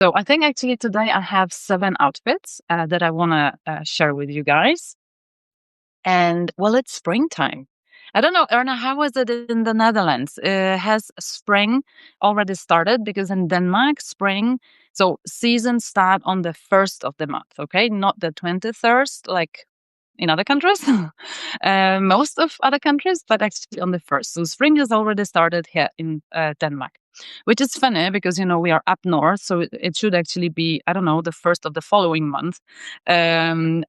So I think actually today I have 7 outfits that I want to share with you guys. And well, it's springtime. I don't know, Erna, how is it in the Netherlands? Has spring already started? Because in Denmark, spring, so seasons start on the 1st of the month, okay? Not the 21st, like in other countries, most of other countries, but actually on the 1st. So spring has already started here in Denmark, which is funny because, we are up north. So it should actually be, I don't know, the 1st of the following month, and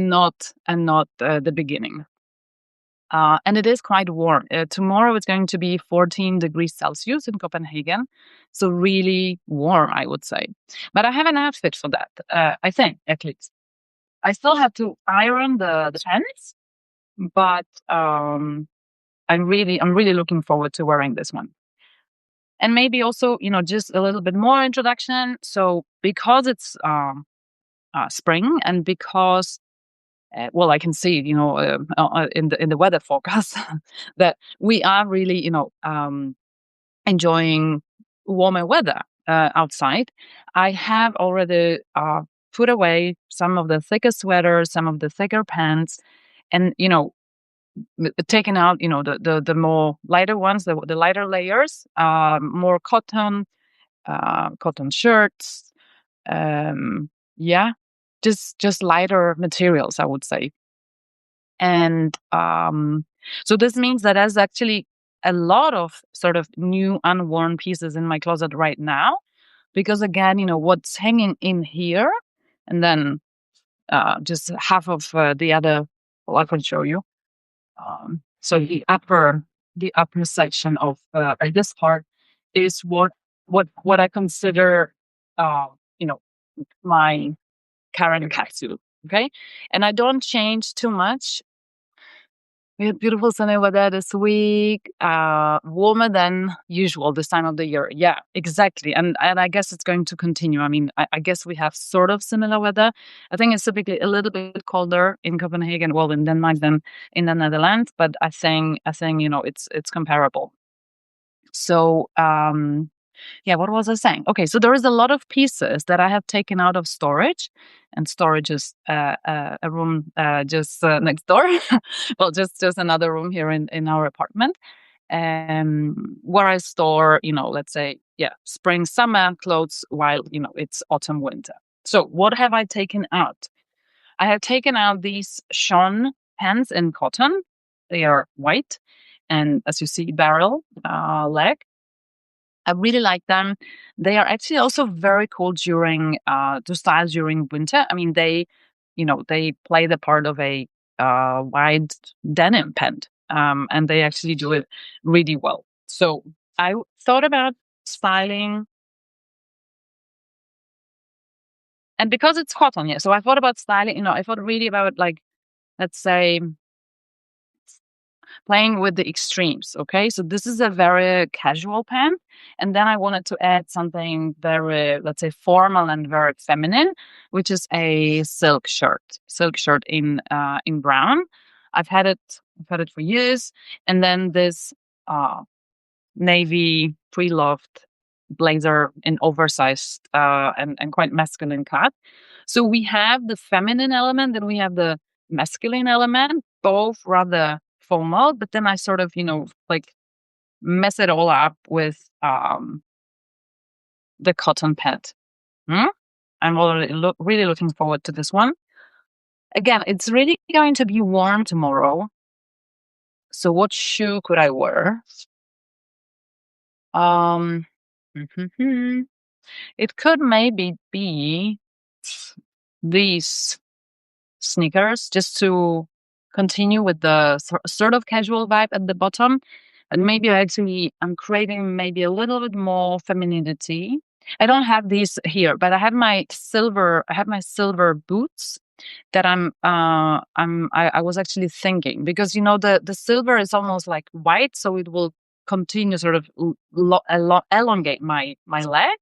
not the beginning. And it is quite warm. Tomorrow it's going to be 14 degrees Celsius in Copenhagen. So really warm, I would say. But I have an outfit for that, I think, at least. I still have to iron the pants, but I'm really looking forward to wearing this one. And maybe also, just a little bit more introduction. So because it's spring, and because well, I can see, in the weather forecast that we are really, enjoying warmer weather outside. I have already put away some of the thicker sweaters, some of the thicker pants, and taken out, the more lighter ones, the lighter layers, more cotton shirts, yeah, just lighter materials, I would say. And so this means that there's actually a lot of sort of new unworn pieces in my closet right now, because again, what's hanging in here, and then just half of the other, well, I can show you. So the upper section of this part is what I consider, uh, you know, my current capsule. Okay, and I don't change too much. We had beautiful sunny weather this week, warmer than usual this time of the year. Yeah, exactly. And I guess it's going to continue. I mean, I guess we have sort of similar weather. I think it's typically a little bit colder in Copenhagen, well, in Denmark than in the Netherlands, but I think it's comparable. So yeah, what was I saying? Okay, so there is a lot of pieces that I have taken out of storage, and storage is a room just next door. Well, just another room here in our apartment, where I store, let's say, yeah, spring, summer clothes while it's autumn, winter. So what have I taken out? I have taken out these Sean pants in cotton. They are white, and as you see, barrel leg. I really like them. They are actually also very cool during to style during winter. I mean, they play the part of a wide denim pant, and they actually do it really well. So I thought about styling, and because it's cotton, yeah. So I thought about styling. I thought really about, like, let's say, playing with the extremes. Okay, so this is a very casual pen, and then I wanted to add something very, let's say, formal and very feminine, which is a silk shirt in brown. I've had it for years, and then this uh, navy pre-loved blazer in oversized and quite masculine cut. So we have the feminine element and we have the masculine element, both rather formal, but then I sort of, like, mess it all up with the cotton pad. Hmm? I'm already really looking forward to this one. Again, it's really going to be warm tomorrow. So what shoe could I wear? Um, it could maybe be these sneakers, just to continue with the sort of casual vibe at the bottom. And maybe I'm craving maybe a little bit more femininity. I don't have these here, but I have my silver boots that I was actually thinking, because the silver is almost like white, so it will continue sort of elongate my leg,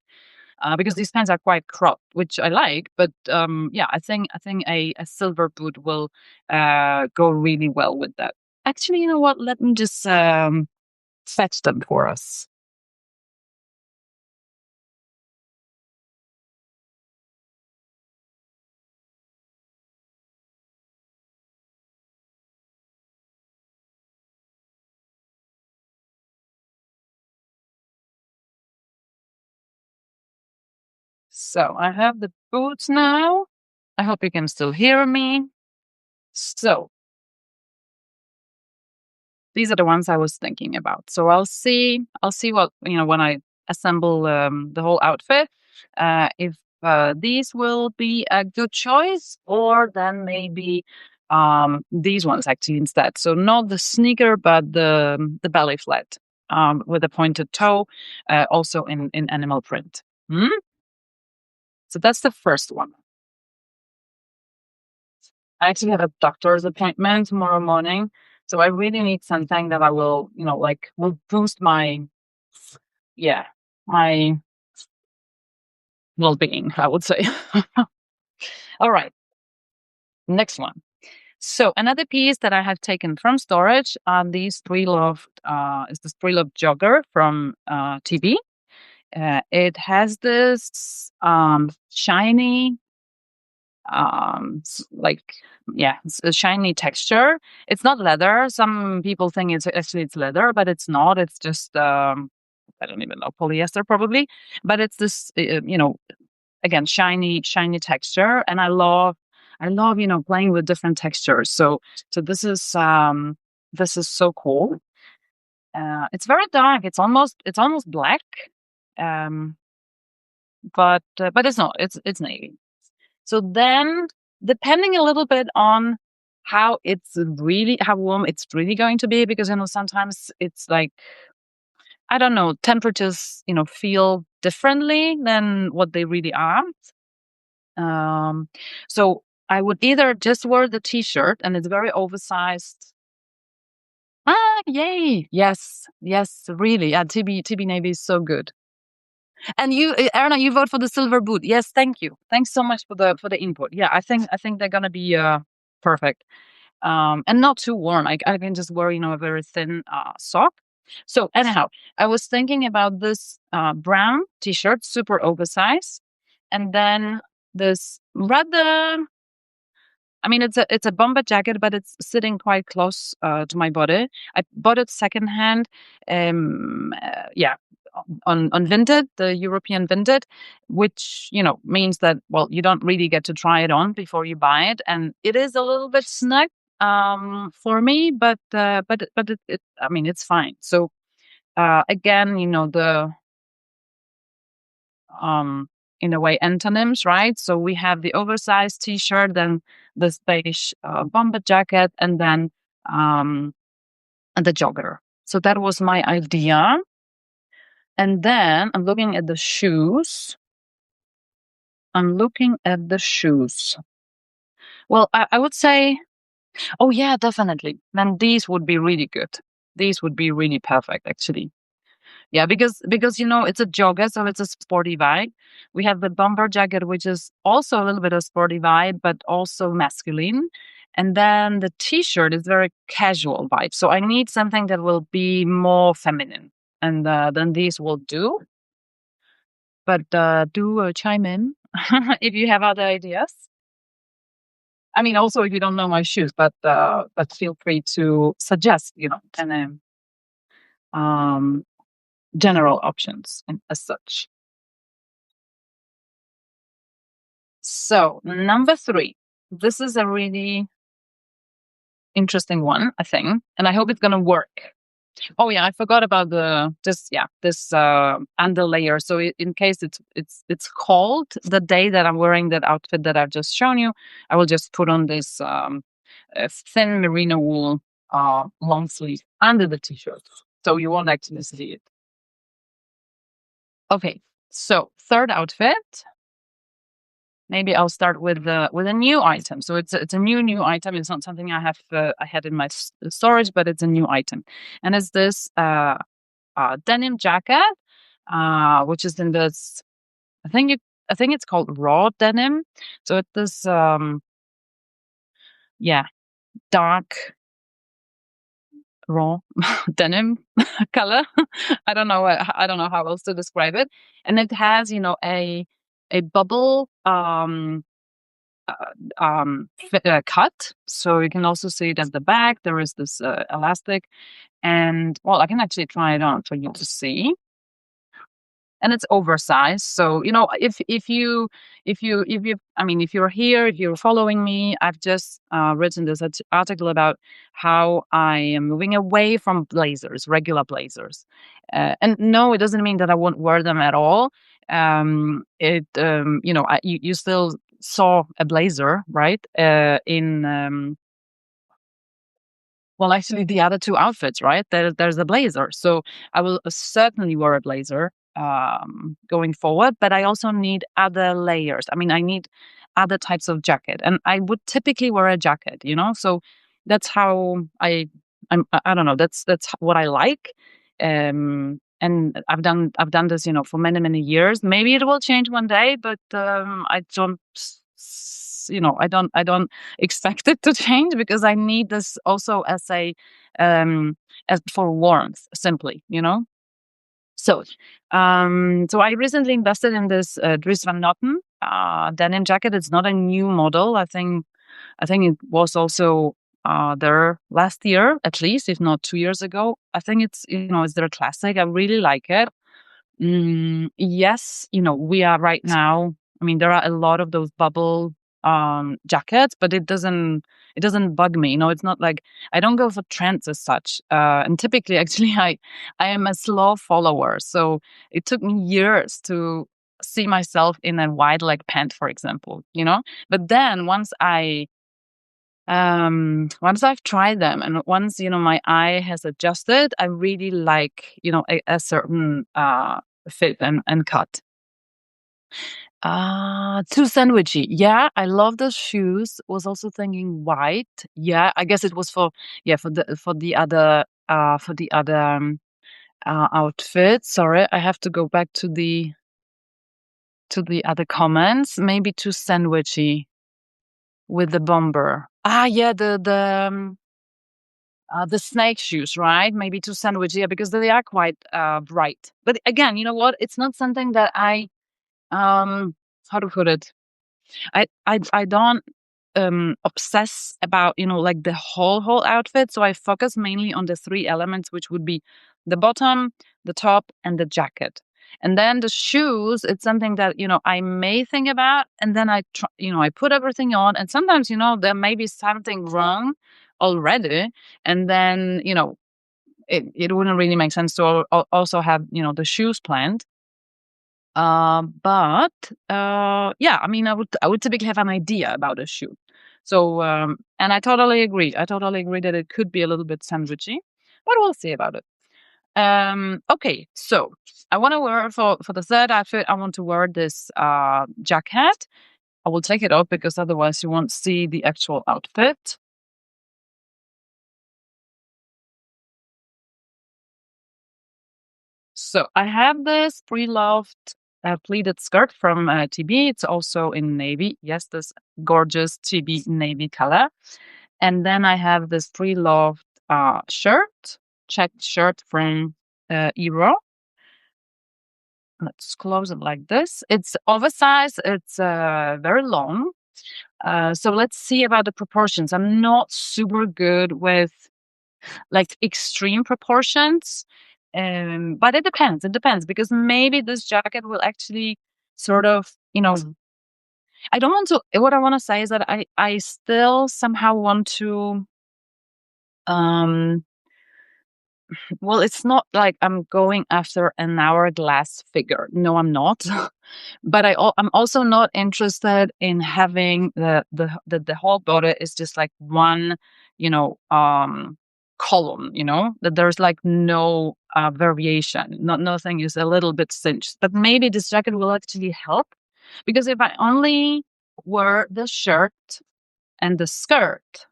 because these pants are quite cropped, which I like. But yeah, I think a silver boot will go really well with that. Actually, you know what? Let me just fetch them for us. So I have the boots now. I hope you can still hear me. So these are the ones I was thinking about. So I'll see what, when I assemble the whole outfit, if these will be a good choice, or then maybe these ones actually instead. So not the sneaker, but the belly flat with a pointed toe, also in animal print. Hmm? So that's the first one. I actually have a doctor's appointment tomorrow morning, so I really need something that I will, like, will boost my, yeah, my well-being, I would say. All right, next one. So another piece that I have taken from storage are these is this three loft jogger from TB. It has this shiny like, yeah, it's a shiny texture. It's not leather. Some people think it's leather, but it's not. It's just I don't even know, polyester probably, but it's this again, shiny texture. And I love playing with different textures. So this is so cool. It's very dark. It's almost black. um but it's not. It's navy. So then, depending a little bit on how warm it's really going to be, because sometimes it's like, I don't know, temperatures feel differently than what they really are. Um, so I would either just wear the t-shirt, and it's very oversized. Ah, yay! Yes, yes, really. Yeah, TB Navy is so good. And you, Erna, you vote for the silver boot. Yes, thank you. Thanks so much for the input. Yeah, I think they're gonna be perfect. And not too warm. I can just wear a very thin sock. So anyhow, I was thinking about this brown t-shirt, super oversized, and then this rather. I mean, it's a bomber jacket, but it's sitting quite close to my body. I bought it secondhand. Yeah, on Vinted, the European Vinted, which means that, well, you don't really get to try it on before you buy it, and it is a little bit snug for me, but I mean, it's fine. So again, the um in a way antonyms, right? So we have the oversized t-shirt, then the beige bomber jacket, and then um the jogger. So that was my idea. And then I'm looking at the shoes. Well, I would say, oh yeah, definitely. Then these would be really good. These would be really perfect, actually. Yeah, because it's a jogger, so it's a sporty vibe. We have the bomber jacket, which is also a little bit of sporty vibe, but also masculine. And then the t-shirt is very casual vibe. So I need something that will be more feminine, and then these will do. But do chime in if you have other ideas. I mean, also if you don't know my shoes, but feel free to suggest, and um, general options as such. So number 3, this is a really interesting one, I think, and I hope it's gonna work. Oh yeah, I forgot about this under layer. So in case it's cold the day that I'm wearing that outfit that I've just shown you, I will just put on this thin merino wool long sleeve under the t-shirt, so you won't actually see it. Okay, so third outfit. Maybe I'll start with a new item. So it's a new item. It's not something I had in my storage, but it's a new item, and it's this denim jacket, which is in this. I think it's called raw denim. So it's this yeah, dark raw denim color. I don't know how else to describe it. And it has a bubble cut, so you can also see it at the back. There is this elastic, and well, I can actually try it on for you to see. and it's oversized. So if you I mean, if you're here, if you're following me, I've just written this article about how I am moving away from blazers, regular blazers. And no, it doesn't mean that I won't wear them at all. You still saw a blazer, right? In Well, actually, the other two outfits, right? There's a blazer. So I will certainly wear a blazer going forward, but I also need other layers. I mean, I need other types of jacket, and I would typically wear a jacket, So that's how I don't know. That's what I like. And I've done this, for many, many years. Maybe it will change one day, but I don't I don't expect it to change, because I need this also as for warmth, simply. So I recently invested in this Dries Van Noten denim jacket. It's not a new model. I think it was also there last year, at least, if not 2 years ago. I think it's their classic. I really like it. Yes, we are right now. I mean, there are a lot of those bubble jackets, but it doesn't bug me. It's not like I don't go for trends as such. And typically, actually, I am a slow follower. So it took me years to see myself in a wide leg pant, for example. But then once I've tried them, and once my eye has adjusted, I really like a certain fit and cut. Too sandwichy. Yeah, I love those shoes. Was also thinking white. Yeah, I guess it was for the other outfit. Sorry, I have to go back to the other comments. Maybe too sandwichy with the bomber. Yeah, the snake shoes, right? Maybe too sandwichy, yeah, because they are quite bright. But again, you know what? It's not something that I how to put it. I don't obsess about like the whole outfit. So I focus mainly on the three elements, which would be the bottom, the top, and the jacket. And then the shoes, it's something that I may think about, and then I put everything on, and sometimes there may be something wrong already, and then it wouldn't really make sense to also have the shoes planned. But yeah, I mean, I would typically have an idea about a shoe. So and I totally agree. I totally agree that it could be a little bit sandwichy, but we'll see about it. Okay, so I want to wear for the third outfit. I want to wear this jacket. I will take it off because otherwise you won't see the actual outfit. So I have this pre-loved pleated skirt from TB. It's also in navy. Yes, this gorgeous TB navy color. And then I have this pre-loved checked shirt from Ero. Let's close it like this. It's oversized. It's very long. So let's see about the proportions. I'm not super good with like extreme proportions. But it depends. It depends, because maybe this jacket will actually sort of, I don't want to, what I want to say is that I still somehow want to, um, well, it's not like I'm going after an hourglass figure. No, I'm not. But I'm also not interested in having the whole body is just like one, you know, column. That there's like no variation. Nothing is a little bit cinched. But maybe this jacket will actually help, because if I only wear the shirt and the skirt,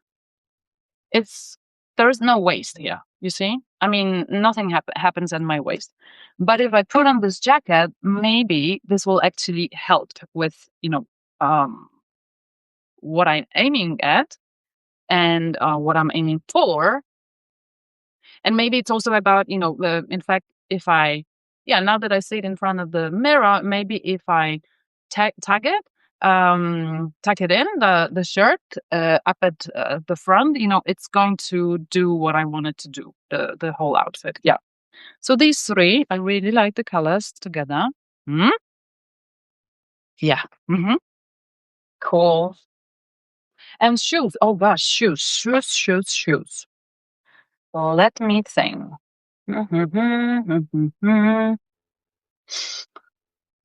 it's there's no waist here. You see, I mean, nothing happens at my waist. But if I put on this jacket, maybe this will actually help with um, what I'm aiming at, and what I'm aiming for. And maybe it's also about in fact, if I yeah, now that I see it in front of the mirror, maybe if I tag it tuck it in the shirt up at the front, it's going to do what I want it to do, the whole outfit. Yeah. So these three, I really like the colors together. Hmm? Yeah. Hmm. Cool. And shoes. Oh gosh, shoes, shoes, shoes, shoes. Let me think.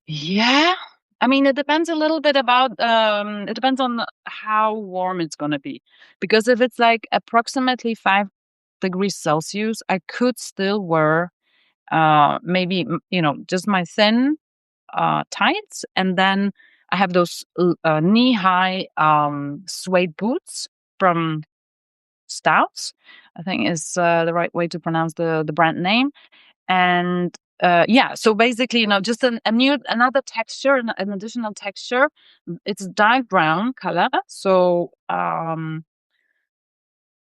Yeah. I mean, it depends a little bit about, it depends on how warm it's going to be. Because if it's like approximately 5 degrees Celsius, I could still wear maybe, just my thin tights. And then I have those knee high suede boots from Stouts, I think is the right way to pronounce the brand name. And yeah, so basically, just another texture, an additional texture. It's dark brown color, so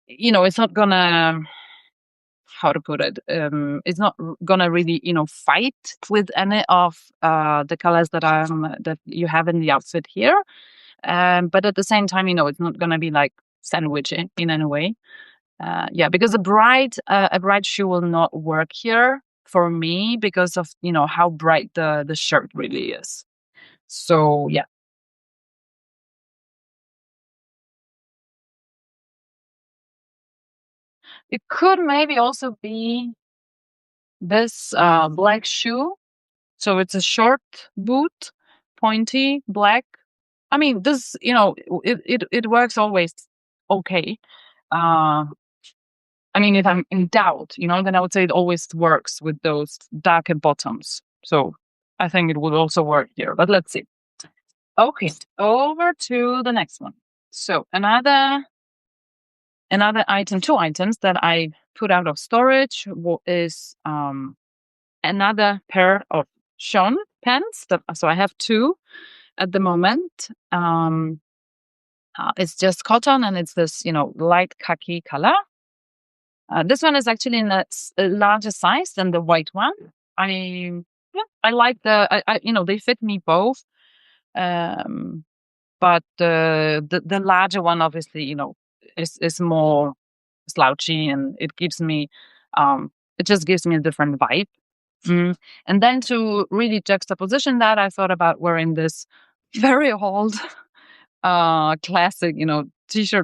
it's not gonna, how to put it, it's not gonna really fight with any of the colors that you have in the outfit here. But at the same time, it's not gonna be like sandwichy in any way. Yeah, because a bright shoe will not work here for me because of how bright the shirt really is. So yeah, it could maybe also be this black shoe. So it's a short boot, pointy black. I mean, this it works always okay. Uh, I mean, if I'm in doubt, then I would say it always works with those darker bottoms. So I think it would also work here, but let's see. Okay, over to the next one. So another item, two items that I put out of storage is another pair of Sean pants. So I have two at the moment. It's just cotton and it's this light khaki color. This one is actually in a larger size than the white one. I yeah, I like they fit me both. Um, but the larger one obviously is more slouchy and it just gives me a different vibe. Mm. And then to really juxtaposition that, I thought about wearing this very old classic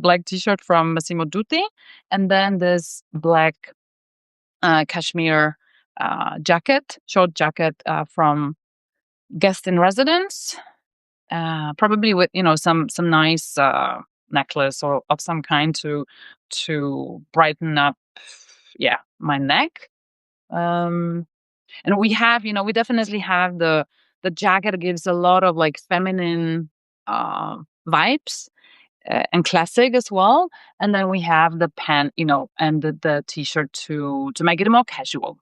black t-shirt from Massimo Dutti, and then this black cashmere short jacket from Guest in Residence, probably with some nice necklace or of some kind to brighten up, yeah, my neck. Um, and we definitely have the jacket gives a lot of like feminine vibes, and classic as well. And then we have the pant, and the t-shirt to make it more casual.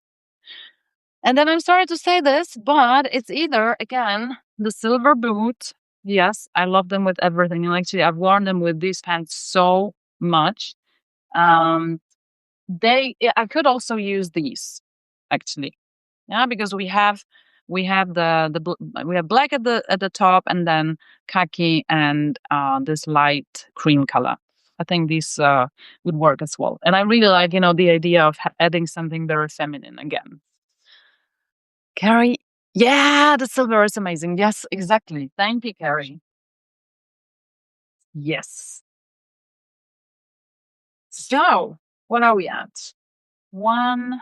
And then I'm sorry to say this, but it's either, again, the silver boot. Yes, I love them with everything. And actually, I've worn them with these pants so much. Um, I could also use these, actually. Yeah, because we have we have black at the top and then khaki and this light cream color. I think these would work as well. And I really like, the idea of adding something very feminine again. Carrie, yeah, the silver is amazing. Yes, exactly. Thank you, Carrie. Yes. So, what are we at? One,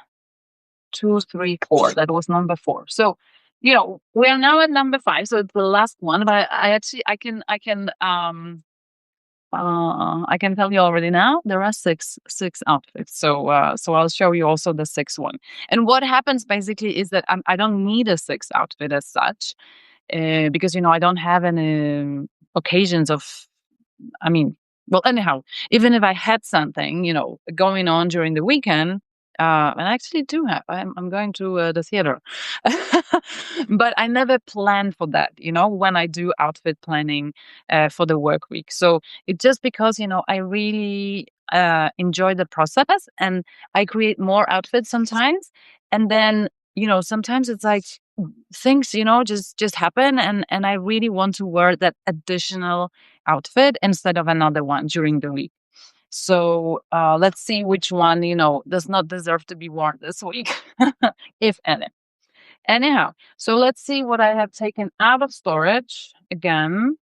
two, three, four. That was number four. So, we are now at number five. So it's the last one. But I actually, I can tell you already now. There are six outfits. So I'll show you also the sixth one. And what happens basically is that I don't need a sixth outfit as such. Because I don't have any occasions of. I mean, well, anyhow, even if I had something, going on during the weekend, and I actually do have. I'm going to the theater, but I never plan for that. When I do outfit planning for the work week, so it's just because I really enjoy the process, and I create more outfits sometimes, and then sometimes it's like things just happen, and I really want to wear that additional outfit instead of another one during the week. So let's see which one, does not deserve to be worn this week, if any. Anyhow, so let's see what I have taken out of storage again,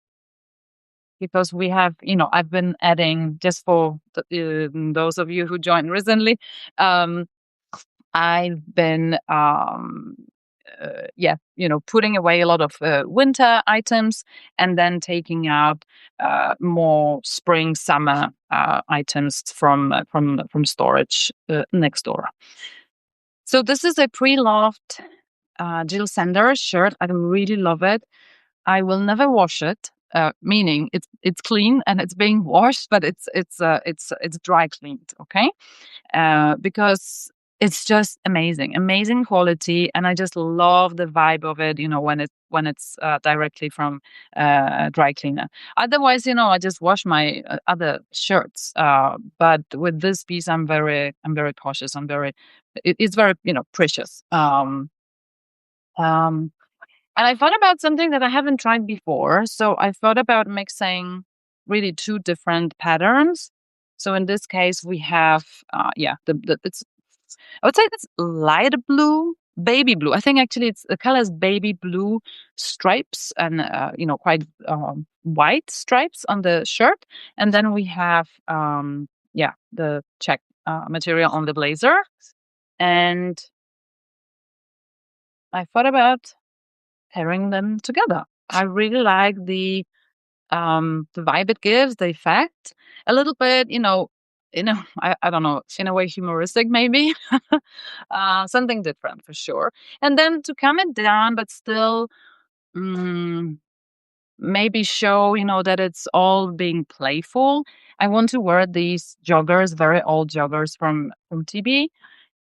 because we have, I've been adding, just for those of you who joined recently, um, I've been, putting away a lot of winter items, and then taking out more spring, summer items from storage next door. So this is a pre-loved Jill Sander shirt. I really love it. I will never wash it, meaning it's clean and it's being washed, but it's dry cleaned. Okay, because it's just amazing quality, and I just love the vibe of it. When it's directly from dry cleaner. Otherwise, I just wash my other shirts. But with this piece, I'm very cautious. It's very precious. And I thought about something that I haven't tried before. So I thought about mixing really two different patterns. So in this case, we have, it's, I would say it's light blue, baby blue. I think actually the color is baby blue stripes, and, quite white stripes on the shirt. And then we have, the check material on the blazer. And I thought about pairing them together. I really like the vibe it gives, the effect. A little bit, I don't know, in a way humoristic maybe. Something different for sure. And then to calm it down, but still maybe show, that it's all being playful. I want to wear these joggers, very old joggers from TB.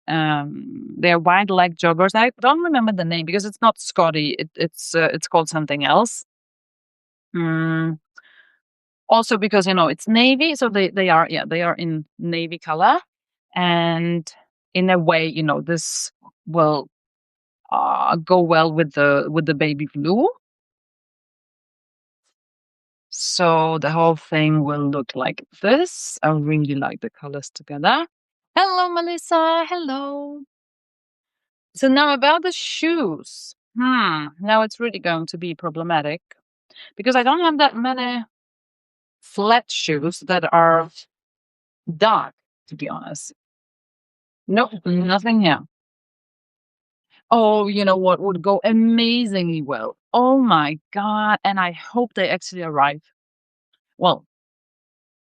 They're wide leg joggers. I don't remember the name because it's not Scotty. It's called something else. Also because it's navy, so they are in navy color, and in a way this will go well with the baby blue. So the whole thing will look like this. I really like the colors together. Hello, Melissa. Hello. So now about the shoes. Now it's really going to be problematic because I don't have that many flat shoes that are dark, to be honest. Nope, nothing here. Oh, you know what would go amazingly well? Oh my God. And I hope they actually arrive. Well,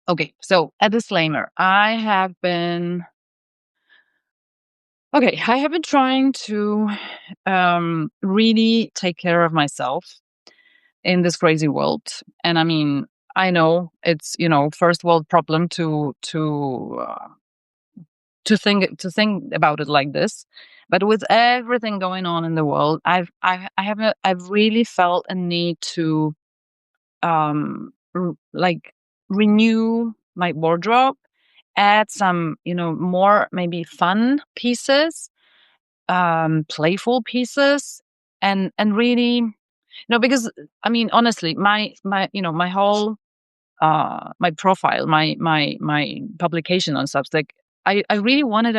okay. So a disclaimer. I have been trying to really take care of myself in this crazy world. And I mean, I know it's, first world problem to think about it like this, but with everything going on in the world, I've really felt a need to like renew my wardrobe, add some more maybe fun pieces, playful pieces, and really because I mean honestly my my whole my profile, my publication on Substack, I really wanted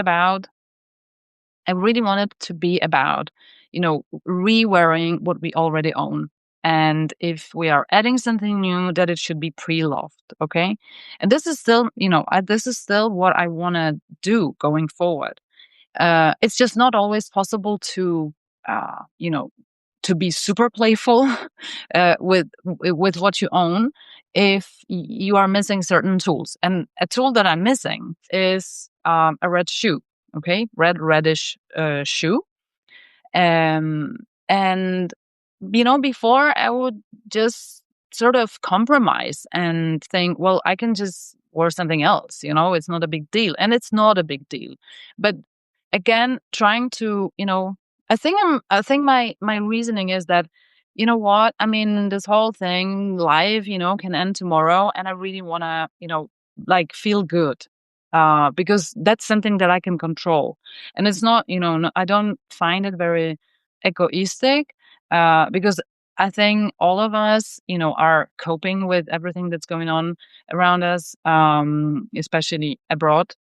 to be about, re-wearing what we already own. And if we are adding something new, that it should be pre-loved. Okay. And this is still, this is still what I want to do going forward. It's just not always possible to, to be super playful with what you own if you are missing certain tools. And a tool that I'm missing is a red shoe. Okay, reddish shoe. And before I would just sort of compromise and think, well, I can just wear something else. It's not a big deal, and it's not a big deal. But again, trying to, I think my reasoning is that, what I mean, this whole thing, life, can end tomorrow, and I really want to, like feel good. Because that's something that I can control, and it's not, I don't find it very egoistic, because I think all of us, are coping with everything that's going on around us, especially abroad.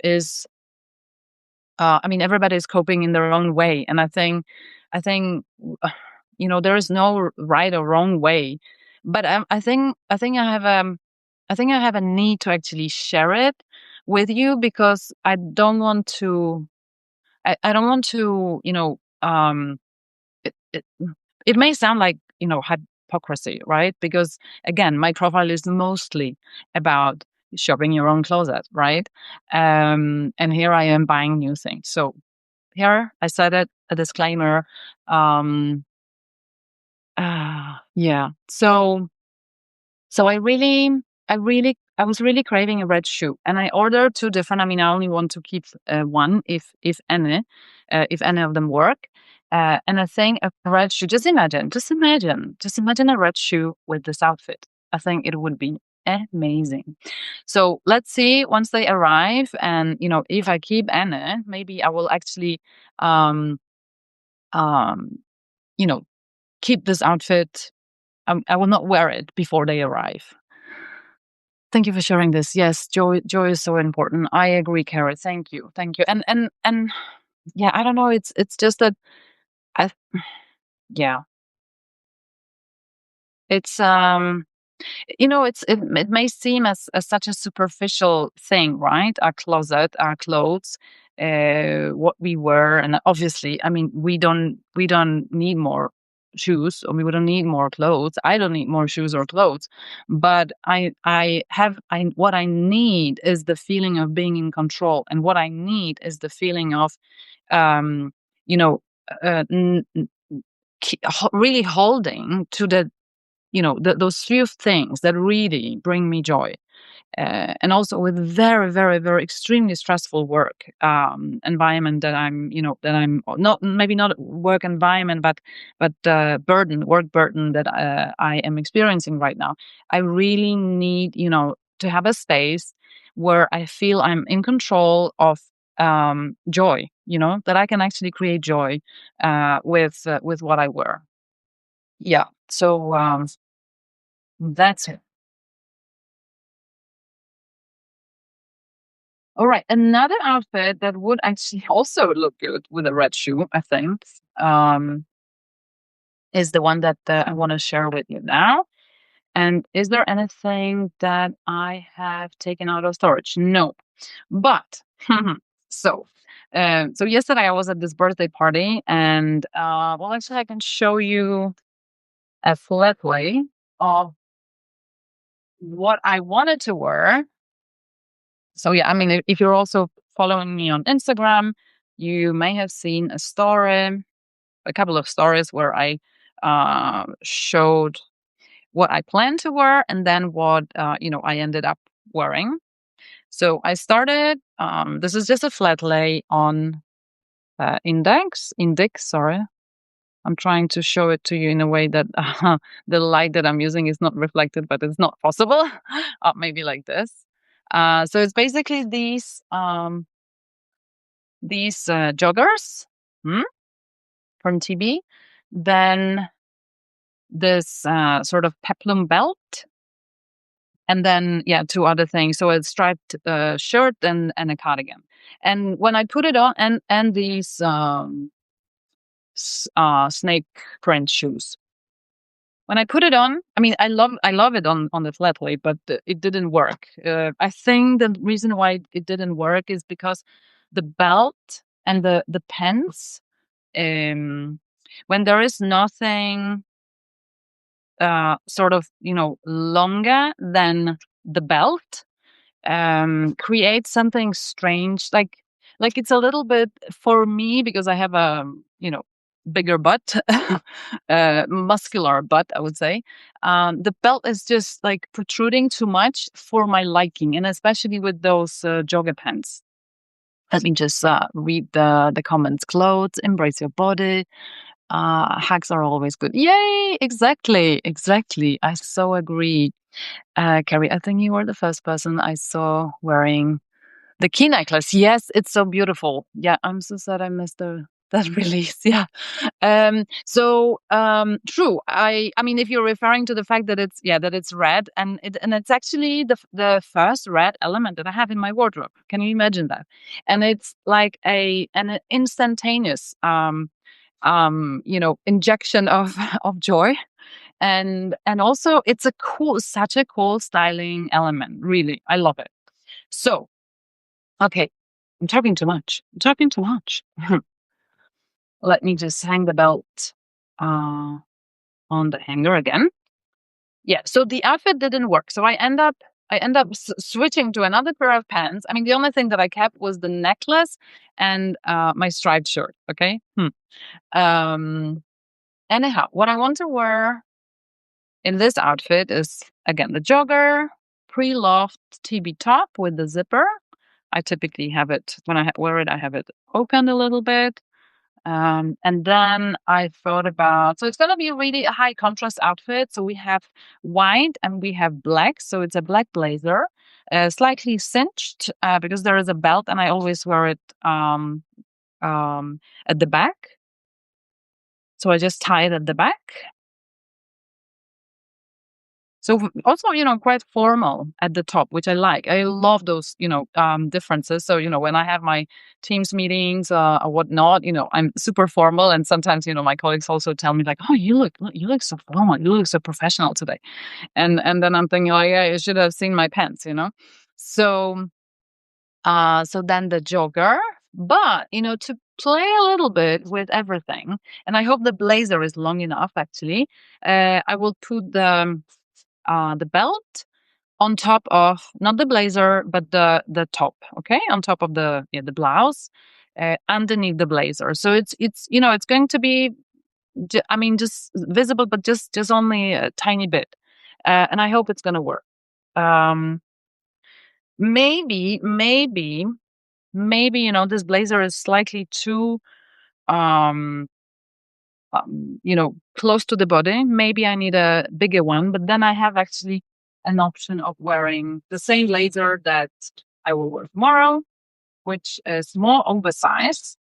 Is I mean, everybody is coping in their own way, and I think, there is no right or wrong way. But I think I have a need to actually share it with you because I don't want to, it it may sound like, hypocrisy, right? Because again, my profile is mostly about shopping your own closet, right? And here I am buying new things. So here I said it, a disclaimer. Yeah. So I was really craving a red shoe, and I ordered two different. I mean, I only want to keep one, if any of them work. And I think a red shoe. Just imagine a red shoe with this outfit. I think it would be amazing. So let's see once they arrive, and if I keep any, maybe I will actually, um, um, you know, keep this outfit. I will not wear it before they arrive. Thank you for sharing this. Yes, joy is so important. I agree, Kara. Thank you. And yeah, I don't know. It's just that I yeah, it's it may seem as such a superficial thing, right? Our closet, our clothes, what we wear, and obviously, I mean, we don't need more shoes, or we don't need more clothes. I don't need more shoes or clothes, but I what I need is the feeling of being in control, and what I need is the feeling of, um, you know, really holding to those few things that really bring me joy. And also with very, very, very extremely stressful work environment that I'm not, maybe not work environment, but work burden that I am experiencing right now. I really need, to have a space where I feel I'm in control of joy, that I can actually create joy with what I wear. Yeah. So that's it. All right. Another outfit that would actually also look good with a red shoe, I think, um, is the one that I want to share with you now. And is there anything that I have taken out of storage? No. But so, so yesterday I was at this birthday party, and well, actually, I can show you a flat lay of what I wanted to wear. So yeah, I mean, if you're also following me on Instagram, you may have seen a couple of stories where I showed what I planned to wear and then what I ended up wearing. So I started. This is just a flat lay on index. Sorry, I'm trying to show it to you in a way that the light that I'm using is not reflected, but it's not possible. Maybe like this. So it's basically these joggers, hmm, from TB. Then this sort of peplum belt, and then yeah, two other things. So a striped shirt and a cardigan. And when I put it on, and these snake print shoes. When I put it on, I mean, I love it on the flat lay, but it didn't work. I think the reason why it didn't work is because the belt and the pants, um, when there is nothing sort of longer than the belt, creates something strange, like it's a little bit for me because I have a bigger butt, muscular butt, I would say. The belt is just like protruding too much for my liking, and especially with those jogger pants. Let me just read the comments. Clothes, embrace your body. Hacks are always good. Yay! Exactly, exactly. I so agree. Carrie, I think you were the first person I saw wearing the key necklace. Yes, it's so beautiful. Yeah, I'm so sad I missed the that release. Yeah. True. I mean, if you're referring to the fact that it's red, and it's actually the first red element that I have in my wardrobe. Can you imagine that? And it's like an instantaneous injection of of joy. And also it's such a cool styling element. Really, I love it. So, okay, I'm talking too much. I'm talking too much. Let me just hang the belt uh, on the hanger again. Yeah. So the outfit didn't work. So I end up switching to another pair of pants. I mean, the only thing that I kept was the necklace and my striped shirt. Okay. Um. Anyhow, what I want to wear in this outfit is again the jogger, pre-loved TB top with the zipper. I typically have it when I wear it. I have it open a little bit. And then I thought about, so it's going to be really a high contrast outfit. So we have white and we have black. So it's a black blazer, slightly cinched because there is a belt and I always wear it at the back. So I just tie it at the back. So also, quite formal at the top, which I like. I love those, differences. So, when I have my Teams meetings or whatnot, I'm super formal. And sometimes, my colleagues also tell me like, oh, you look so formal. You look so professional today. And then I'm thinking, oh, yeah, you should have seen my pants. So, so then the jogger, but, to play a little bit with everything. And I hope the blazer is long enough, actually. I will put the belt on top of not the blazer but the top, okay, on top of the blouse, underneath the blazer. So it's going to be just visible, but just only a tiny bit, and I hope it's going to work. um maybe this blazer is slightly too um close to the body. Maybe I need a bigger one, but then I have actually an option of wearing the same blazer that I will wear tomorrow, which is more oversized,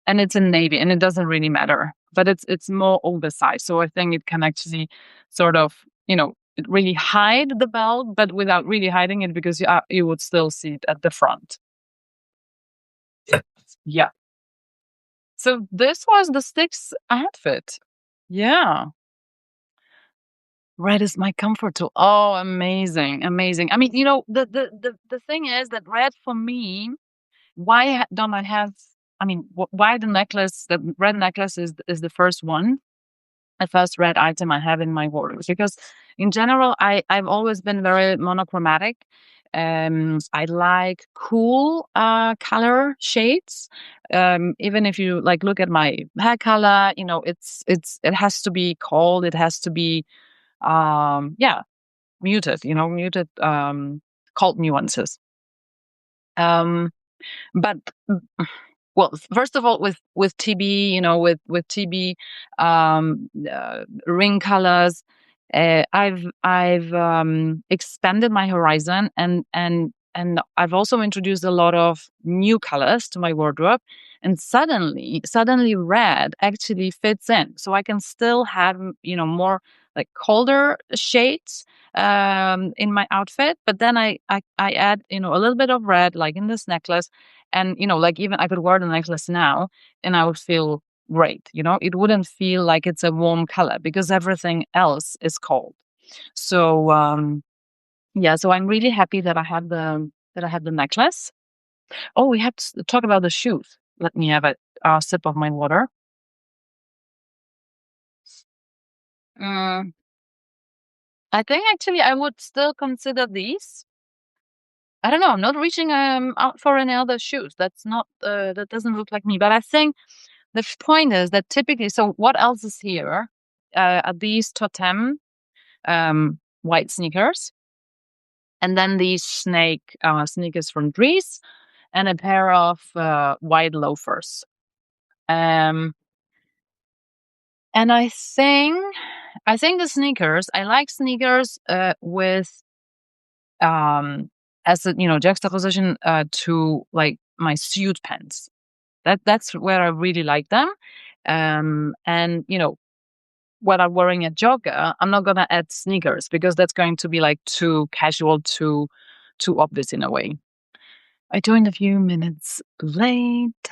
and it's in navy, and it doesn't really matter, but it's more oversized. So I think it can actually sort of, it really hide the belt, but without really hiding it because you would still see it at the front. Yeah. So this was the Sticks outfit. Yeah. Red is my comfort tool. Oh, amazing, amazing. I mean, the thing is that red for me, don't I have? I mean, why the necklace? The red necklace is the first one, the first red item I have in my wardrobe. Because in general, I've always been very monochromatic. I like cool color shades. Even if you like look at my hair color, it has to be cold. It has to be yeah, muted cold nuances. um but well, first of all, with TB, with TB ring colors, I've expanded my horizon, and I've also introduced a lot of new colors to my wardrobe, and suddenly red actually fits in. So I can still have more like colder shades in my outfit, but then I add a little bit of red, like in this necklace. And like, even I could wear the necklace now and I would feel great. It wouldn't feel like it's a warm color because everything else is cold. So yeah, so I'm really happy that I had the necklace. Oh, we have to talk about the shoes. Let me have a sip of my water. Mm, I think actually I would still consider these. I don't know. I'm not reaching out for any other shoes. That doesn't look like me. But I think the point is that typically, so what else is here? Are these Totem white sneakers, and then these snake sneakers from Dries, and a pair of white loafers. Um, and I think the sneakers. I like sneakers with as a juxtaposition to like my suit pants. That's where I really like them. And when I'm wearing a jogger, I'm not gonna add sneakers because that's going to be like too casual, too obvious in a way. I joined a few minutes late.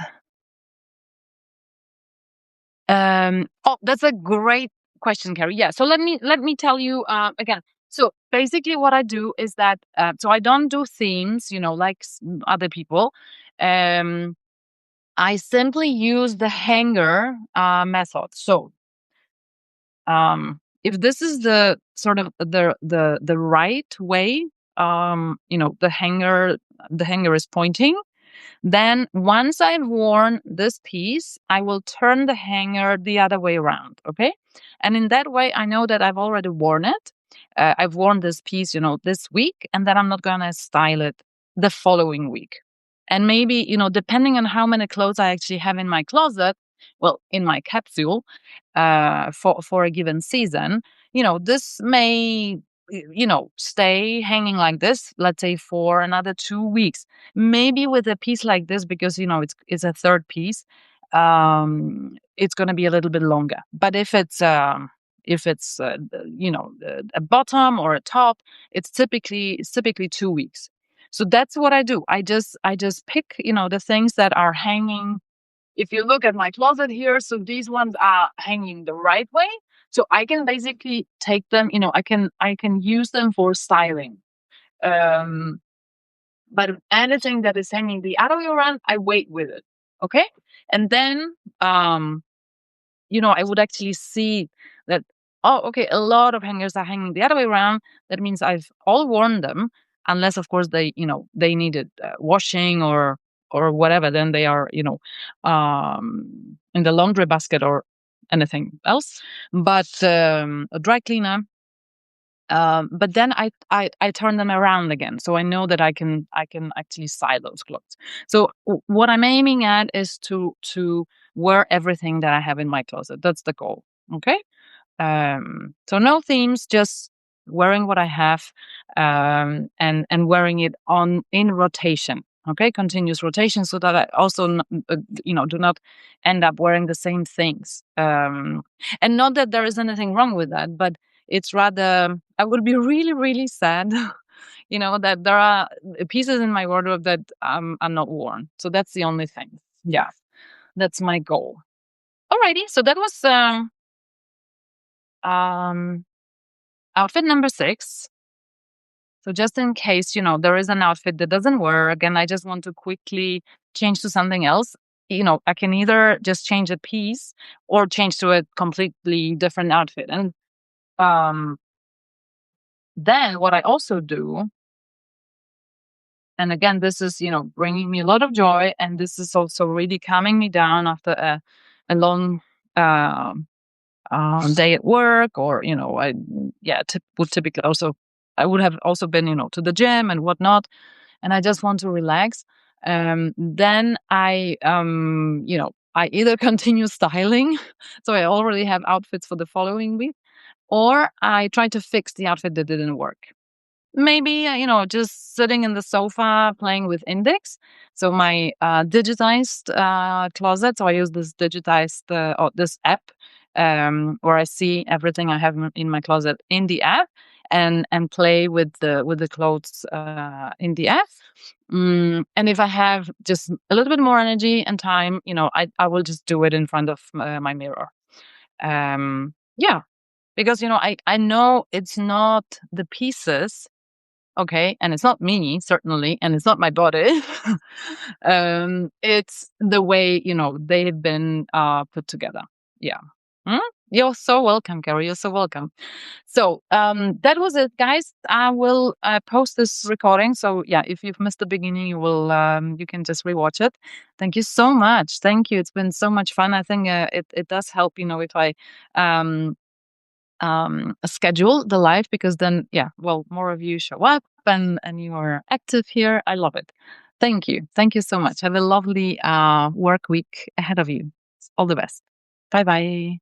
Oh, that's a great question, Carrie. Yeah. So let me tell you again. So basically, what I do is that so I don't do themes, like other people. Um, I simply use the hanger method. So if this is the sort of the right way, the hanger is pointing. Then once I've worn this piece, I will turn the hanger the other way around. Okay. And in that way, I know that I've already worn it. I've worn this piece, this week, and then I'm not going to style it the following week. And maybe, depending on how many clothes I actually have in my closet, well, in my capsule, for a given season, this may, stay hanging like this, let's say for another 2 weeks. Maybe with a piece like this, because it's a third piece, it's going to be a little bit longer. But if it's a bottom or a top, it's typically 2 weeks. So that's what I do. I just pick the things that are hanging. If you look at my closet here, so these ones are hanging the right way. So I can basically take them. I can use them for styling. Um, but anything that is hanging the other way around, I wait with it. Okay. And then, I would actually see that, oh, okay, a lot of hangers are hanging the other way around. That means I've all worn them, unless, of course, they needed washing or whatever. Then they are, in the laundry basket or anything else. But a dry cleaner, but then I turn them around again, so I know that I can actually style those clothes. So what I'm aiming at is to wear everything that I have in my closet. That's the goal. Okay. So no themes, just wearing what I have, and wearing it on in rotation. Okay, continuous rotation, so that I also do not end up wearing the same things. And not that there is anything wrong with that, but it's rather I would be really really sad, that there are pieces in my wardrobe that are not worn. So that's the only thing. Yeah, that's my goal. Alrighty, so that was um outfit number 6. So just in case, there is an outfit that doesn't work and I just want to quickly change to something else, I can either just change a piece or change to a completely different outfit. And um, then what I also do, and again, this is, bringing me a lot of joy, and this is also really calming me down after a long um day at work, or would typically also I would have also been to the gym and whatnot, and I just want to relax. Then I either continue styling, so I already have outfits for the following week, or I try to fix the outfit that didn't work. Maybe, just sitting in the sofa playing with Index. So my digitized closet. So I use this digitized or this app, where I see everything I have in my closet in the app, and play with the clothes in the app. And if I have just a little bit more energy and time, I will just do it in front of my mirror. Yeah, because I know it's not the pieces. Okay, and it's not me, certainly, and it's not my body. It's the way, they've been put together. Yeah. Mm? You're so welcome, Carrie. You're so welcome. So that was it, guys. I will post this recording. So yeah, if you've missed the beginning, you can just rewatch it. Thank you so much. Thank you. It's been so much fun. I think it does help, if I um, schedule the live, because then more of you show up, and you are active here. I love it. Thank you so much. Have a lovely work week ahead of you. All the best. Bye bye.